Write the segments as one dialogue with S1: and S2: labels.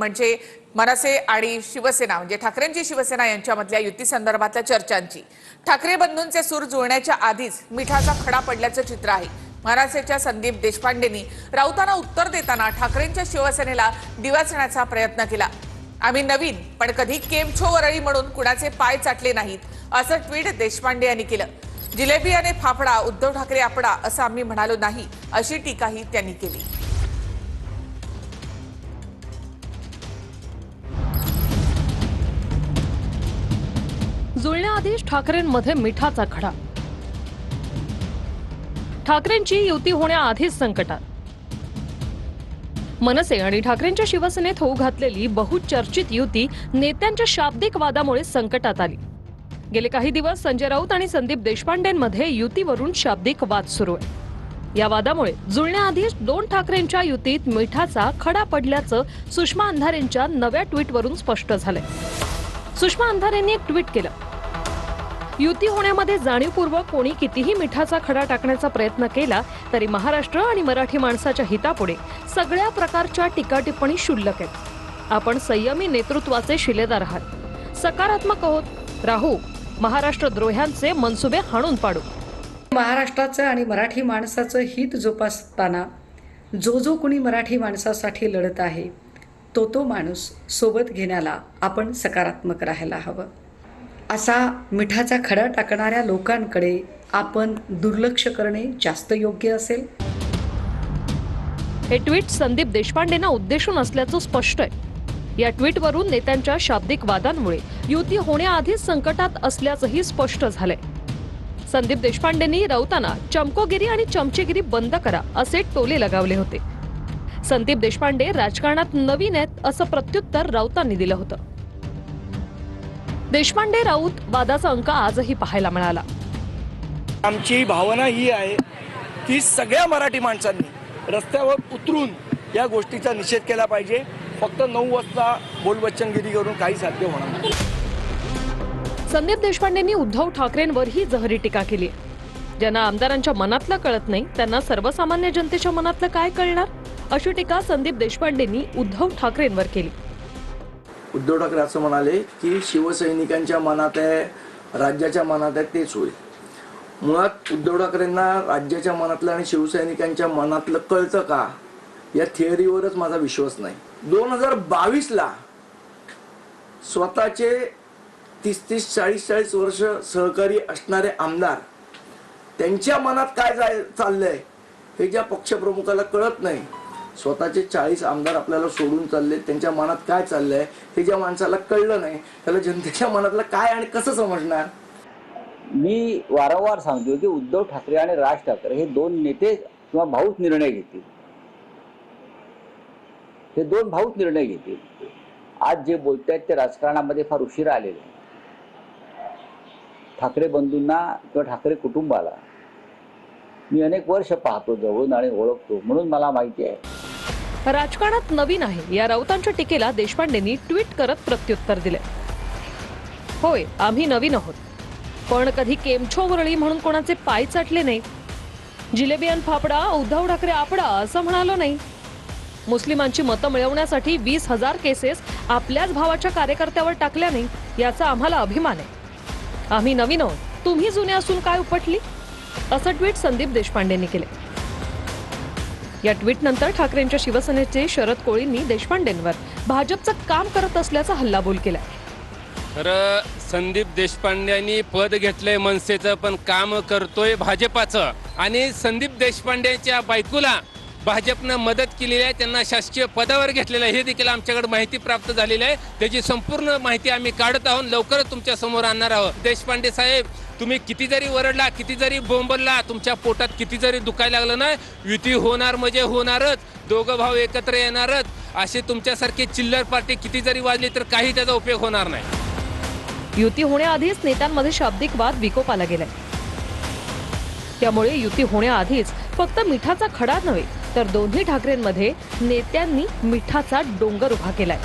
S1: म्हणजे मनसे आणि शिवसेना म्हणजे ठाकरेंची शिवसेना यांच्यामधल्या युती संदर्भातल्या चर्चांची ठाकरे बंधूंचे सूर जुळण्याच्या आधीच मिठाचा खडा पडल्याचं चित्र आहे। मनसेच्या संदीप देशपांडेंनी राऊतांना उत्तर देताना ठाकरेंच्या शिवसेनेला दिवाचण्याचा प्रयत्न केला। आम्ही नवीन पण कधी केमछो वरळी म्हणून कुणाचे पाय चाटले नाहीत असं ट्विट देशपांडे यांनी केलं। जिलेबी आणि फाफडा उद्धव ठाकरे आपडा असं आम्ही म्हणालो नाही अशी टीकाही त्यांनी केली।
S2: जुळण्याआधीच ठाकरेंमध्ये मिठाचा खडा। ठाकरेंची युती होण्याआधीच संकटात। मनसे आणि ठाकरेंच्या शिवसेनेत होऊ घातलेली बहुचर्चित युती नेत्यांच्या शाब्दिक वादामुळे संकटात आली। गेले काही दिवस संजय राऊत आणि संदीप देशपांडेंमध्ये युतीवरून शाब्दिक वाद सुरू आहे। या वादामुळे जुळण्याआधीच दोन ठाकरेंच्या युतीत मिठाचा खडा पडल्याचं सुषमा अंधारेंच्या नव्या ट्विटवरून स्पष्ट झालंय। सुषमा अंधारेंनी एक ट्विट केलं, युती होण्यामध्ये जाणीवपूर्वक कोणी कितीही मिठाचा खडा टाकण्याचा प्रयत्न केला तरी महाराष्ट्र आणि मराठी माणसाच्या हितापुढे सगळ्या प्रकारच्या टीका टिप्पणी क्षुल्लक आहेत। आपण संयमी नेतृत्वाचे शिलेदार आहात, सकारात्मक आहोत, राहू, महाराष्ट्र द्रोह्यांचे मनसुबे हाणून पाडू।
S3: महाराष्ट्राचं आणि मराठी माणसाचं हित जोपासताना जो कोणी मराठी माणसासाठी लढत आहे तो माणूस सोबत घेण्याला आपण सकारात्मक राहायला हवं। असा मिठाचा खडा टाकणाऱ्या लोकांकडे आपण दुर्लक्ष करणे जास्त योग्य असेल।
S2: हे ट्विट संदीप देशपांडेंना उद्देशून असल्याचं स्पष्ट आहे। या ट्विटवरून नेत्यांच्या शाब्दिक वादांमुळे युती होण्याआधीच संकटात असल्याचंही स्पष्ट झालंय। संदीप देशपांडेंनी राऊतांना चमकोगिरी आणि चमचेगिरी बंद करा असे टोले लगावले होते। संदीप देशपांडे राजकारणात नवीन आहेत असं प्रत्युत्तर राऊतांनी दिलं होतं। देशपांडे राऊत वादाचा अंक आजही पाहायला मिळाला।
S4: आमची भावना ही आहे की सगळ्या मराठी माणसांनी रस्त्यावर उतरून या गोष्टीचा निषेध केला पाहिजे। फक्त 9 वाजता बोलबच्चनगिरी करून काही साध्य होणार नाही।
S2: संदीप देशपांडेंनी उद्धव ठाकरेंवरही जहरी टीका केली। ज्यांना आमदारांच्या मनातलं कळत नाही त्यांना सर्वसामान्य जनतेच्या मनातलं काय कळणार, अशी टीका संदीप देशपांडेंनी उद्धव ठाकरेंवर केली।
S4: उद्धव ठाकरे असं म्हणाले की शिवसैनिकांच्या मनात आहे, राज्याच्या मनात आहे, तेच होईल। मुळात उद्धव ठाकरेंना राज्याच्या मनातलं आणि शिवसैनिकांच्या मनातलं कळतं का या थिअरीवरच माझा विश्वास नाही। 2022ला स्वतःचे 30-40 वर्ष सहकारी असणारे आमदार त्यांच्या मनात काय चाललंय हे ज्या पक्षप्रमुखाला कळत नाही, स्वतःचे 40 आमदार आपल्याला सोडून चालले, त्यांच्या मनात काय चाललंय हे ज्या माणसाला कळलं नाही त्याला जनतेच्या मनातलं काय आणि कसं समजणार।
S5: मी वारंवार सांगतो की उद्धव ठाकरे आणि राज ठाकरे हे दोन नेते किंवा भाऊच निर्णय घेतील। हे दोन भाऊच निर्णय घेतील। आज जे बोलतायत ते राजकारणामध्ये फार उशिरा आलेले। ठाकरे बंधूंना किंवा ठाकरे कुटुंबाला मी अनेक वर्ष पाहतो जवळून आणि ओळखतो, म्हणून मला माहिती आहे।
S2: राजकारणात नवीन आहे या राऊतांच्या टीकेला देशपांडेंनी ट्विट करत प्रत्युत्तर दिले। होय, आम्ही नवीन आहोत, पण कधी केमछो वरळी म्हणून कोणाचे पाय चाटले नाही। जिलेबी आणि फाफडा उद्धव ठाकरे आपडा असं म्हणालो नाही। मुस्लिमांची मतं मिळवण्यासाठी 20,000 केसेस आपल्याच भावाच्या कार्यकर्त्यावर टाकल्या नाही याचा आम्हाला अभिमान आहे। आम्ही नवीन आहोत, तुम्ही जुने असून काय उपटली, असं ट्विट संदीप देशपांडेंनी केले। या ट्विट नंतर ठाकरेंच्या शिवसेनेचे शरद कोळींनी देशपांडेंवर भाजपचं काम करत असल्याचा हल्लाबोल केलाय।
S6: खरं संदीप देशपांडेंनी पद घेतलंय मनसेचं पण काम करतोय भाजपाचं, आणि संदीप देशपांडेच्या बायकोला भाजपनं मदत केलेली आहे, त्यांना शासकीय पदावर घेतलेलं आहे हे देखील आमच्याकडे माहिती प्राप्त झालेली आहे। त्याची संपूर्ण माहिती आम्ही काढत आहोत, लवकरच तुमच्या समोर आणणार आहोत। देशपांडे साहेब, तुम्ही किती जरी वरडला, किती जरी बोंबलला, तुमच्या पोटात किती जरी दुखायला लागलं ना, युती होणार म्हणजे होणारच, दोघं भाऊ एकत्र येणारच, असे तुमच्यासारखे चिल्लर पार्टी किती जरी वाजली तर काही त्याचा उपयोग होणार नाही।
S2: युती होण्याआधीच नेत्यांमध्ये शाब्दिक वाद विकोपाला गेलाय। त्यामुळे युती होण्याआधीच फक्त मिठाचा खडा नव्हे तर दोन्ही ठाकरेंमध्ये नेत्यांनी मिठाचा डोंगर उभा केलाय।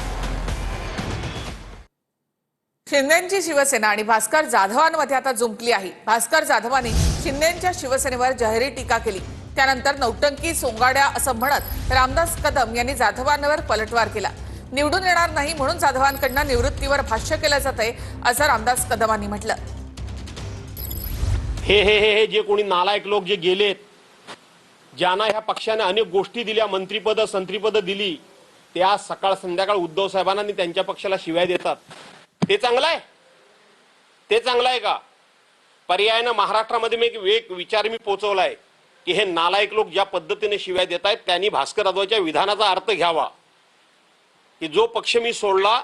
S1: शिंदेंची शिवसेना आणि भास्कर जाधवांमध्ये आता जुंपली आहे। भास्कर जाधवांनी शिंदेंच्या शिवसेनेवर जाहीर टीका केली। त्यानंतर नौटंकी सोंगाड्या असं म्हणत रामदास कदम यांनी जाधवांवर पलटवार केला। निवडून येणार नाही म्हणून जाधवांकडनं निवृत्तीवर भाष्य केलं जातंय असं रामदास कदमांनी म्हटलं.
S7: हे जे कोणी नालायक लोक जे गेलेत, ज्यांना ह्या पक्षाने अनेक गोष्टी दिल्या, मंत्रीपद संत्रीपद दिली, ते आज सकाळ संध्याकाळ उद्धव साहेबांना आणि त्यांच्या पक्षाला शिव्या देतात. ते चांगलं आहे? ते चांगलं आहे का? पर्यायानं महाराष्ट्रामध्ये मी एक विचार मी पोहोचवलाय की हे नालायक लोक ज्या पद्धतीने शिव्या देत आहेत त्यांनी भास्कर जाधवच्या विधानाचा अर्थ घ्यावा की जो पक्ष मी सोडला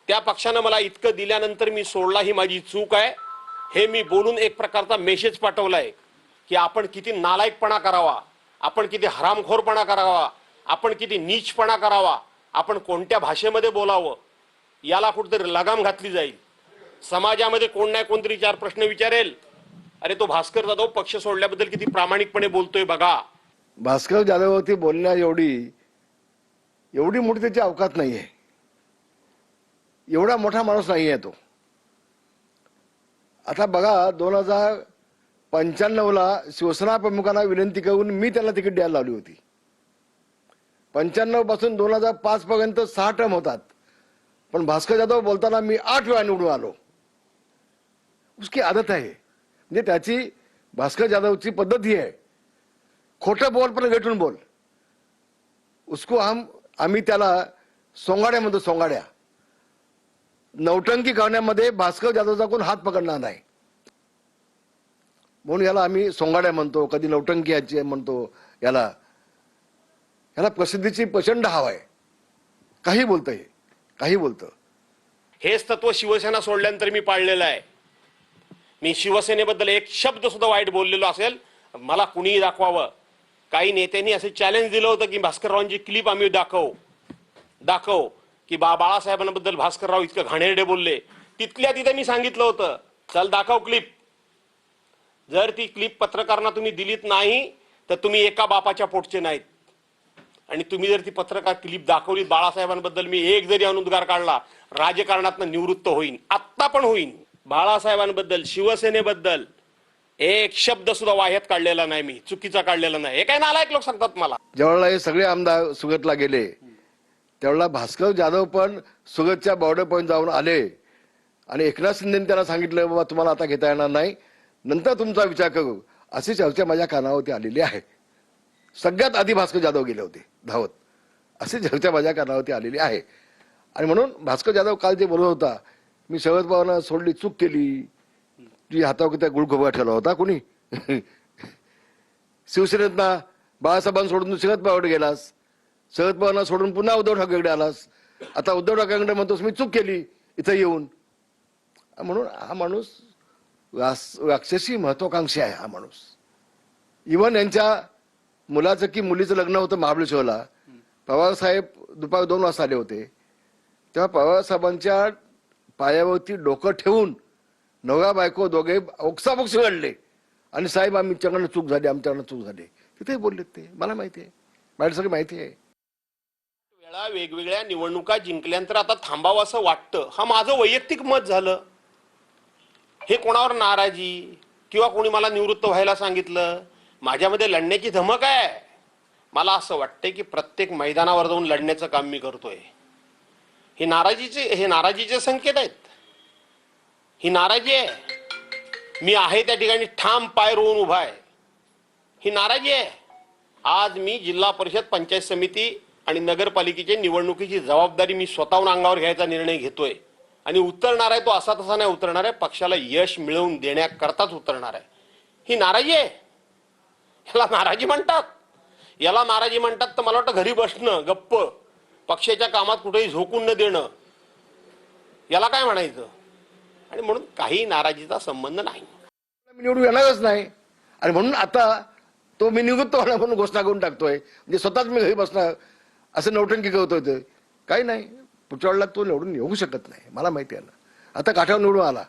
S7: त्या पक्षानं मला इतकं दिल्यानंतर मी सोडला, ही माझी चूक आहे. हे मी बोलून एक प्रकारचा मेसेज पाठवलाय की आपण किती नालायकपणा करावा, आपण किती हरामखोरपणा करावा, आपण किती नीचपणा करावा, आपण कोणत्या भाषेमध्ये बोलावं, याला कुठेतरी लगाम घातली जाईल. समाजामध्ये कोण नाही कोणतरी चार प्रश्न विचारेल, अरे तो भास्कर जाधव पक्ष सोडल्याबद्दल किती प्रामाणिकपणे बोलतोय बघा.
S8: भास्कर जाधववरती बोलण्या एवढी मोठी त्याची अवकात नाहीये. एवढा मोठा माणूस नाहीये तो. आता बघा, 2095ला शिवसेना प्रमुखांना विनंती करून मी त्यांना तिकीट द्यायला लावली होती. 95 पासून 2005 पर्यंत 6 टर्म होतात, पण भास्कर जाधव बोलताना मी 8 वेळा निवडून आलो. उसकी आदत आहे, म्हणजे त्याची भास्कर जाधवची पद्धत ही आहे, खोटं बोल पण भेटून बोल. उसको आम्ही त्याला सोंगाड्या म्हणतो, सोंगाड्या. नौटंकी करण्यामध्ये भास्कर जाधवचा कोण हात पकडणार नाही, म्हणून याला आम्ही सोंगाड्या म्हणतो, कधी नौटंकी याची म्हणतो. याला प्रसिद्धीची प्रचंड हवा आहे. काही बोलतं, हे काही बोलतं.
S7: हेच तत्व शिवसेना सोडल्यानंतर मी पाळलेलं आहे. मी शिवसेनेबद्दल एक शब्द सुद्धा वाईट बोललेलो असेल, मला कुणीही दाखवावं. काही नेत्यांनी असे चॅलेंज दिलं होतं की भास्कररावांची क्लिप आम्ही दाखव की बाळासाहेबांबद्दल भास्करराव इतकं घाणेरडे बोलले. तिथल्या तिथे मी सांगितलं होतं, चल दाखव क्लिप. जर ती क्लिप पत्रकारांना तुम्ही दिलीत नाही तर तुम्ही एका बापाच्या पोटचे नाहीत. आणि तुम्ही जर ती पत्रकार क्लिप दाखवली बाळासाहेबांबद्दल, मी एक जरी अनुद्गार काढला, राजकारणातनं निवृत्त होईन, आत्ता पण होईन. बाळासाहेबांबद्दल, शिवसेनेबद्दल एक शब्द सुद्धा वाह्यात काढलेला नाही, मी चुकीचा काढलेला नाही. हे काय नालायक लोक सांगतात मला.
S8: ज्यावेळेला हे सगळे आमदार सुरतला गेले त्यावेळेला भास्कर जाधव पण सुरतच्या बॉर्डर पॉईंट जाऊन आले आणि एकनाथ शिंदेने त्यांना सांगितलं, बाबा तुम्हाला आता घेता येणार नाही, नंतर तुमचा विचार करू. अशी चर्चा माझ्या कानावरती आलेली आहे. सगळ्यात आधी भास्कर जाधव गेले होते धावत, अशी चर्चा माझ्या कानावरती आलेली आहे. आणि म्हणून भास्कर जाधव काल जे बोलत होता, मी शरद पवारांना सोडली, चूक केली, तुझ्या हातावर त्या गुळखोबरा ठेवला होता कोणी. शिवसेनेतना बाळासाहेबांना सोडून शरद पवारकडे गेलास, शरद पवारांना सोडून पुन्हा उद्धव ठाकरेकडे आलास, आता उद्धव ठाकरेकडे म्हणतोस मी चूक केली इथं येऊन. म्हणून हा माणूस राक्षसी महत्वाकांक्षी आहे. हा माणूस इव्हन यांच्या मुलाचं की मुलीचं लग्न होतं महाबळेश्वरला, पवारसाहेब दुपारी 2 वाजता आले होते, तेव्हा पवारसाहेबांच्या पायावरती डोकं ठेवून नवरा बायको दोघे ओक्साबोक्स लढले आणि साहेब आमच्याकडनं चूक झाली, आमच्याकडनं चूक झाली. तिथे बोललेत ते, मला माहिती आहे, मला सगळं माहिती आहे.
S7: वेळा वेगवेगळ्या निवडणुका जिंकल्यानंतर आता थांबावं असं वाटतं. हा माझं वैयक्तिक मत झालं. हे कोणावर नाराजी किंवा कोणी मला निवृत्त व्हायला सांगितलं, माझ्यामध्ये लढण्याची धमक आहे. मला असं वाटतंय की प्रत्येक मैदानावर जाऊन लढण्याचं काम मी करतोय. हे नाराजीचे संकेत आहेत. ही नाराजी आहे. मी आहे त्या ठिकाणी ठाम पाय रोवून उभा आहे. ही नाराजी आहे. आज मी जिल्हा परिषद, पंचायत समिती आणि नगरपालिकेची निवडणुकीची जबाबदारी मी स्वतःहून अंगावर घ्यायचा निर्णय घेतोय आणि उतरणार आहे. तो असा तसा नाही उतरणार आहे, पक्षाला यश मिळवून देण्याकरताच उतरणार आहे. ही नाराजी आहे. याला नाराजी म्हणतात. तर मला वाटतं घरी बसणं, गप्प, पक्षाच्या कामात कुठेही झोकून न देणं, याला काय म्हणायचं. आणि म्हणून काही नाराजीचा संबंध नाही.
S8: मी निवडून येणारच नाही आणि म्हणून आता तो मी निवृत्त होणार म्हणून घोषणा करून टाकतोय, म्हणजे स्वतःच मी घरी बसणार असं नौटंकी करतोय. ते काही नाही, पुढच्या वेळेला तो निवडून येऊ शकत नाही, मला माहिती आहे ना. आता काठावर निवडून आला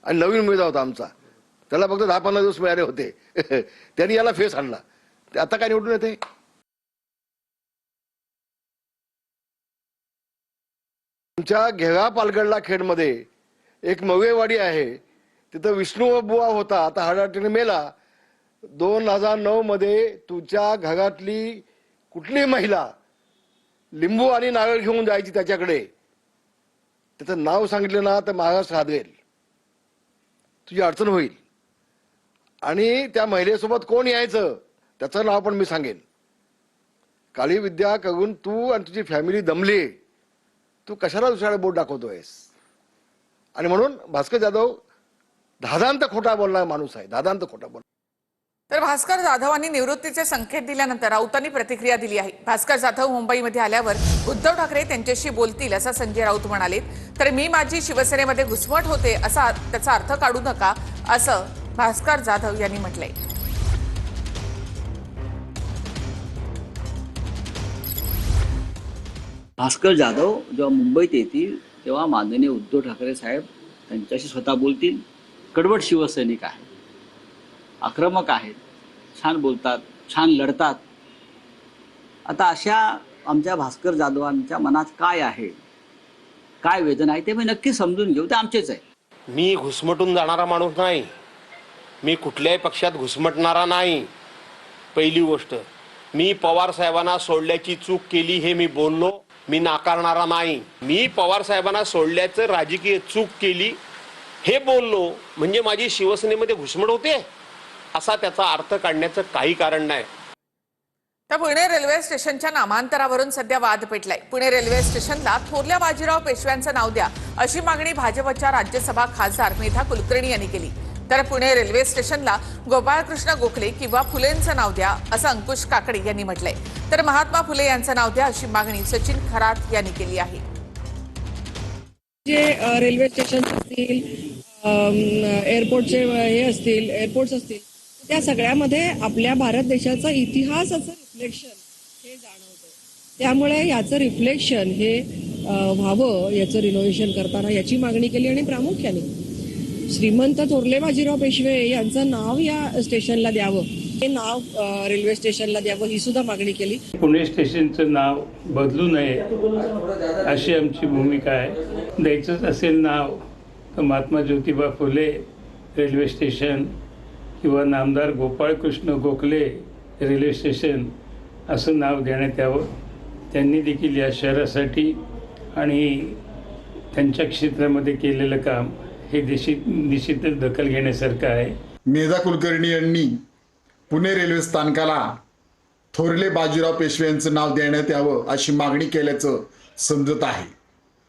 S8: आणि नवीन उमेदवार होता आमचा, त्याला फक्त 10-15 दिवस मिळाले होते. त्यांनी याला फेस आणला, ते आता काय निवडून येते. आमच्या घेरा पालगडला खेडमध्ये एक मवेवाडी आहे, तिथं विष्णू बुवा होता, आता हाडाटीने मेला. 2009 मध्ये तुझ्या घरातली कुठलीही महिला लिंबू आणि नारळ घेऊन जायची त्याच्याकडे, त्याचं नाव सांगितलं ना तर मागास राहवेल, तुझी अडचण होईल. आणि त्या महिलेसोबत कोण यायचं त्याचं नाव पण मी सांगेन. काळी विद्या करून तू आणि तुझी फॅमिली दमली, तू कशाला दुसऱ्याला बोट दाखवतोयस? आणि म्हणून भास्कर जाधव धादांत खोटा बोलणारा माणूस आहे, धादांत खोटा बोल.
S1: तर भास्कर जाधवांनी निवृत्तीचे संकेत दिल्यानंतर राऊतांनी प्रतिक्रिया दिली आहे. भास्कर जाधव मुंबईमध्ये आल्यावर उद्धव ठाकरे त्यांच्याशी बोलतील असं संजय राऊत म्हणाले. तर मी माझी शिवसेनेमध्ये घुसमट होते असा त्याचा अर्थ काढू नका असं भास्कर जाधव यांनी म्हटलंय.
S5: भास्कर जाधव जेव्हा मुंबईत येतील तेव्हा माननीय उद्धव ठाकरे साहेब त्यांच्याशी स्वतः बोलतील. कडवट शिवसैनिक आहेत, आक्रमक आहेत, छान बोलतात, छान लढतात. आता अशा आमच्या भास्कर जाधवांच्या मनात काय आहे, काय वेदना आहे ते मी नक्की समजून घेऊ, ते आमचेच आहे.
S7: मी घुसमटून जाणारा माणूस नाही, मी कुठल्याही पक्षात घुसमटणारा नाही. पहिली गोष्ट, मी पवार साहेबांना सोडल्याची चूक केली हे मी बोललो, मी नाकारणारा नाही. मी पवार साहेबांना सोडल्याचं राजकीय चूक केली हे बोललो म्हणजे माझी शिवसेनेमध्ये घुसमट होते असा त्याचा अर्थ काढण्याचं काही कारण नाही.
S1: तर पुणे रेल्वे स्टेशनच्या नामांतरावरून सध्या वाद पेटलाय. पुणे रेल्वे स्टेशनला थोरल्या बाजीराव पेशव्यांचं नाव द्या अशी मागणी भाजपच्या राज्यसभा खासदार मेधा कुलकर्णी यांनी केली. तर पुणे रेल्वे स्टेशनला गोपाळकृष्ण गोखले किंवा फुलेंचं नाव द्या असं अंकुश काकडे यांनी म्हटलंय. तर महात्मा फुले यांचं नाव द्या अशी मागणी सचिन खरात यांनी केली आहे.
S9: जे रेल्वे स्टेशन असतील, एअरपोर्टचे एअरपोर्ट्स असतील, त्या सगळ्यामध्ये आपल्या भारत देशाचा इतिहासाचं रिफ्लेक्शन हे जाणवतं. त्यामुळे याचं रिफ्लेक्शन हे व्हावं, याचं रिनोव्हेशन करताना याची मागणी केली. आणि प्रामुख्याने श्रीमंत थोरले बाजीराव पेशवे यांचं नाव या स्टेशनला द्यावं, हे नाव रेल्वे स्टेशनला द्यावं ही सुद्धा मागणी केली.
S10: पुणे स्टेशनचं नाव बदलू नये अशी आमची भूमिका आहे. द्यायचंच असेल नाव तर महात्मा ज्योतिबा फुले रेल्वे स्टेशन किंवा नामदार गोपाळकृष्ण गोखले रेल्वे स्टेशन असं नाव देण्यात यावं. त्यांनी देखील या शहरासाठी आणि त्यांच्या क्षेत्रामध्ये केलेलं काम हे निश्चितच दखल घेण्यासारखं आहे.
S11: मेधा कुलकर्णी यांनी पुणे रेल्वे स्थानकाला थोरले बाजीराव पेशवे यांचं नाव देण्यात यावं अशी मागणी केल्याचं समजत आहे.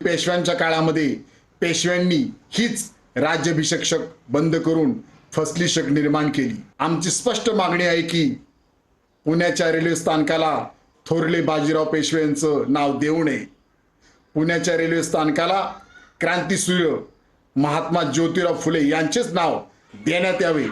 S11: पेशव्यांच्या काळामध्ये पेशव्यांनी हीच राज्याभिषेक बंद करून फसलीशक निर्माण केली. आमची स्पष्ट मागणी आहे की पुण्याच्या रेल्वे स्थानकाला थोरले बाजीराव पेशवे यांचं नाव देऊ नये. पुण्याच्या रेल्वे स्थानकाला क्रांतीसूर्य महात्मा ज्योतिराव फुले यांचेच नाव देण्यात यावे.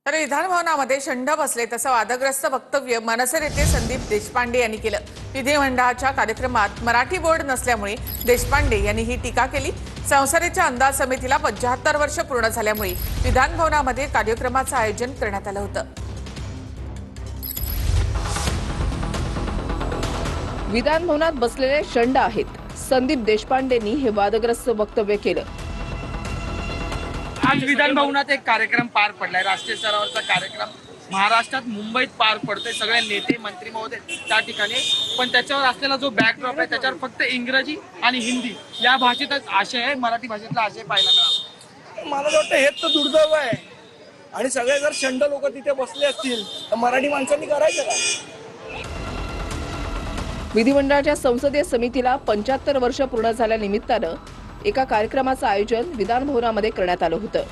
S1: तर विधानभवनामध्ये शंड बसले तसं वादग्रस्त वक्तव्य मनसे नेते संदीप देशपांडे यांनी केलं. विधिमंडळाच्या कार्यक्रमात मराठी बोर्ड नसल्यामुळे देशपांडे यांनी ही टीका केली. संसदेच्या अंदाज समितीला 75 वर्ष पूर्ण झाल्यामुळे विधानभवनामध्ये कार्यक्रमाचं आयोजन करण्यात आलं होतं.
S2: विधानभवनात बसलेले शंड आहेत. संदीप देशपांडेंनी हे वादग्रस्त वक्तव्य केलं.
S12: आज विधानभवनात एक कार्यक्रम पार पडलाय, राष्ट्रीय स्तरावरचा कार्यक्रम महाराष्ट्रात मुंबईत पार पडतोय. सगळे नेते मंत्री महोदय त्या ठिकाणी, पण त्याच्यावर असलेला जो बॅकड्रॉप आहे त्याच्यावर फक्त इंग्रजी आणि हिंदी या भाषेतच आशय आहे, मराठी भाषेतला आशय पाहायला मिळाला.
S4: मला वाटतं हेच तर दुर्दैव आहे. आणि सगळे जर शंड लोक तिथे बसले असतील तर मराठी माणसांनी करायचं काय?
S2: विधिमंडळाच्या संसदीय समितीला 75 वर्ष पूर्ण झाल्यानिमित्तानं एका कार्यक्रमाचं आयोजन विधानभवनामध्ये करण्यात आलं होतं.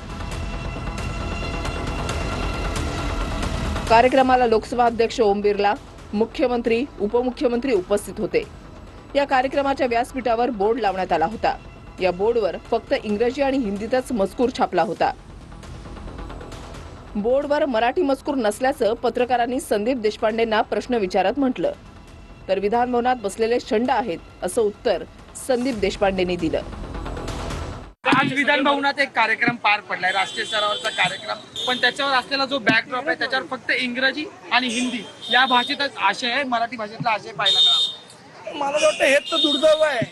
S2: कार्यक्रमाला लोकसभा अध्यक्ष ओम बिर्ला, मुख्यमंत्री, उपमुख्यमंत्री उपस्थित होते. या कार्यक्रमाच्या व्यासपीठावर बोर्ड लावण्यात आला होता. या बोर्डवर फक्त इंग्रजी आणि हिंदीतच मजकूर छापला होता. बोर्डवर मराठी मजकूर नसल्याचं पत्रकारांनी संदीप देशपांडेंना प्रश्न विचारत म्हटलं. तर विधानभवनात बसलेले शंड आहेत असं उत्तर संदीप देशपांडेंनी दिलं.
S12: आज विधानभवनात एक कार्यक्रम पार पडलाय, राष्ट्रीय स्तरावरचा कार्यक्रम, पण त्याच्यावर असलेला जो बॅकड्रॉप आहे त्याच्यावर फक्त इंग्रजी आणि हिंदी या भाषेतच आशय आहे, मराठी भाषेतला आशय पाहायला मिळाला.
S4: मला वाटतं हेच तर दुर्दैव आहे.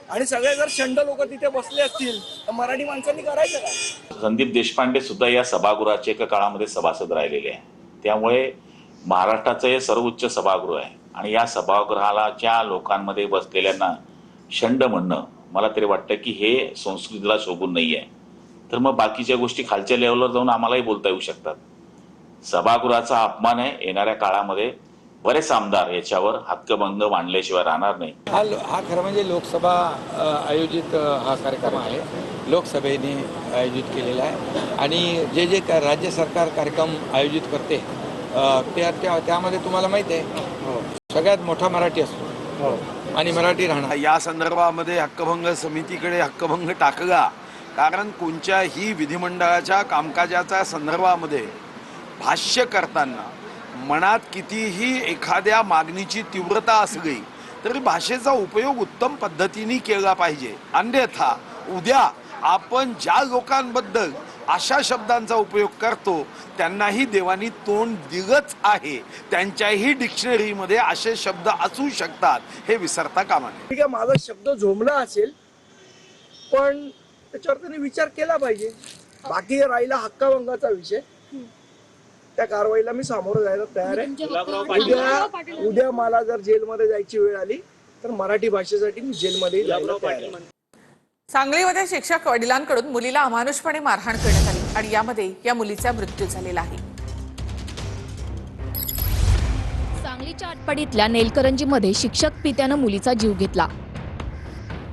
S4: आणि सगळे जर शंड लोक तिथे बसले असतील तर मराठी माणसांनी करायचं काय?
S13: संदीप देशपांडे सुद्धा या सभागृहाचे एका काळामध्ये सभासद राहिलेले आहे. त्यामुळे महाराष्ट्राचं हे सर्वोच्च सभागृह आहे. आणि या सभागृहाला ज्या लोकांमध्ये बसलेल्यांना शंड म्हणणं, मला तरी वाटतं की हे संस्कृतीला शोभून नाही आहे. तर मग बाकीच्या गोष्टी खालच्या लेवलवर जाऊन आम्हालाही बोलता येऊ शकतात. सभागृहाचा अपमान आहे. येणाऱ्या काळामध्ये बरेच आमदार याच्यावर हक्कभंग मांडल्याशिवाय राहणार नाही.
S14: हा खरं म्हणजे लोकसभा आयोजित हा कार्यक्रम आहे. लोकसभेने आयोजित केलेला आहे आणि जे राज्य सरकार कार्यक्रम आयोजित करते त्यामध्ये तुम्हाला माहिती आहे सगळ्यात मोठा मराठी असतो आणि मराठी राहणार.
S4: या संदर्भामध्ये हक्कभंग समितीकडे हक्कभंग टाकला, कारण कोणत्याही विधिमंडळाच्या कामकाजाच्या संदर्भामध्ये भाष्य करताना मनात कितीही एखाद्या मागणीची तीव्रता असली तरी भाषेचा उपयोग उत्तम पद्धतीने केला पाहिजे. अन्यथा उद्या आपण ज्या लोकांबद्दल अशा शब्दांचा उपयोग करतो त्यांनाही देवानी तोंड दिलंच आहे. त्यांच्याही डिक्शनरीमध्ये असे शब्द असू शकतात, हे विसरता कामा नये.
S12: ठीक आहे, माझा शब्द झोंबला असेल पण त्याच्यावर त्यांनी विचार केला पाहिजे. बाकी राहिला हक्काभंगाचा विषय, त्या कारवाईला मी सामोरं जायला तयार आहे. उद्या मला जर जेलमध्ये जायची वेळ आली तर मराठी भाषेसाठी मी जेलमध्ये जायला तयार आहे.
S1: सांगलीमध्ये शिक्षक वडिलांकडून मुलीला अमानुषपणे मारहाण करण्यात आली आणि यामध्ये या मुलीचा मृत्यू झालेला आहे.
S15: सांगलीच्या आटपाडीतल्या नेलकरंजीमध्ये शिक्षक पित्यानं मुलीचा जीव घेतला.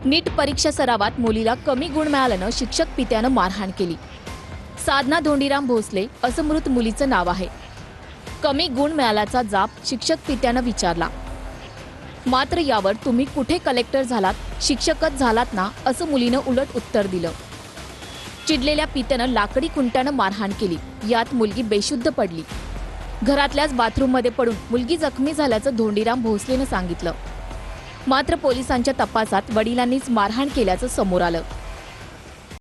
S15: नीट परीक्षा सरावात मुलीला कमी गुण मिळाल्यानं शिक्षक पित्यानं मारहाण केली. साधना धोंडीराम भोसले असं मृत मुलीचं नाव आहे. कमी गुण मिळाल्याचा जाब शिक्षक पित्यानं विचारला. मात्र यावर तुम्ही कुठे कलेक्टर झालात, शिक्षकच झालात ना, असं मुलीनं उलट उत्तर दिलं. चिडलेल्या पित्यानं लाकडी खुंट्यानं मारहाण केली. यात मुलगी बेशुद्ध पडली. घरातल्याच बाथरूममध्ये पडून मुलगी जखमी झाल्याचं धोंडीराम भोसलेनं सांगितलं. मात्र पोलिसांच्या तपासात वडिलांनीच मारहाण केल्याचं समोर आलं.